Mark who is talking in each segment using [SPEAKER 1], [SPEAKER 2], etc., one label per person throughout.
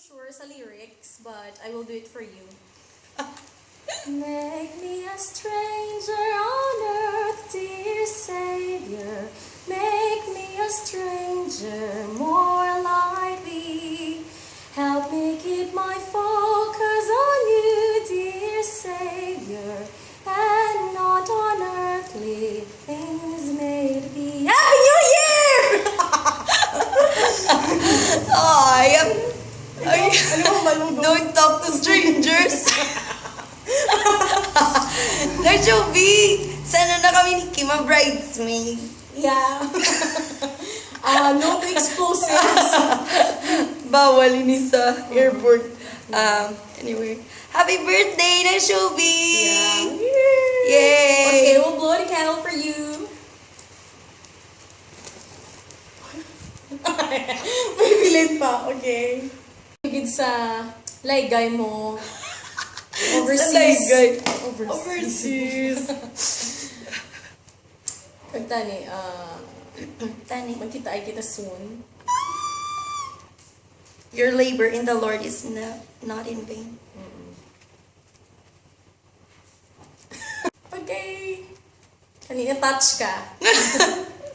[SPEAKER 1] sure sa lyrics, but I will do it for you. Make me a stranger on earth, dear Savior. Make me a stranger more like thee. Help me keep my focus on you, dear Savior, and not on earthly things made be. Happy New Year!
[SPEAKER 2] Don't talk to strangers. Narshobi, sana na kami ni Kim a bridesmaid.
[SPEAKER 1] Yeah. No to explosives.
[SPEAKER 2] Bawal ini sa airport. Anyway, happy birthday, Narshobi!
[SPEAKER 1] Yeah.
[SPEAKER 2] Yay!
[SPEAKER 1] Okay, we'll blow the candle for you. May bilit pa, okay. Higit sa laygay mo. Overseas.
[SPEAKER 2] Laygay.
[SPEAKER 1] Overseas. Kagtani,
[SPEAKER 2] Tani,
[SPEAKER 1] magkita ay kita soon.
[SPEAKER 2] your labor in the Lord is not in vain.
[SPEAKER 1] Okay. Kanina touch ka.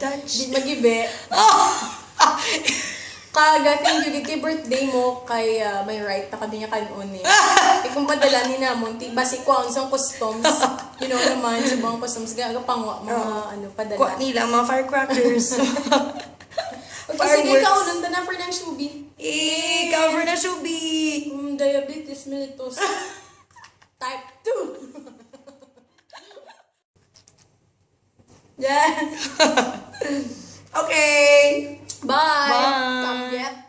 [SPEAKER 2] Touch.
[SPEAKER 1] Di magibe. Kaga kung yung kay birthday mo, kay may right na kanya kanon eh. Kung padala ni namon, basi ko ang isang customs. You know naman, sa mga customs, gaga pangwa, mga padala.
[SPEAKER 2] Kuha nila, mga firecrackers.
[SPEAKER 1] Okay, sige, kaunang na for ng shubi.
[SPEAKER 2] Cover na, Shubi!
[SPEAKER 1] Diabetes mellitus. Type 2. Yeah.
[SPEAKER 2] Okay!
[SPEAKER 1] Bye.
[SPEAKER 2] Bye.
[SPEAKER 1] Come get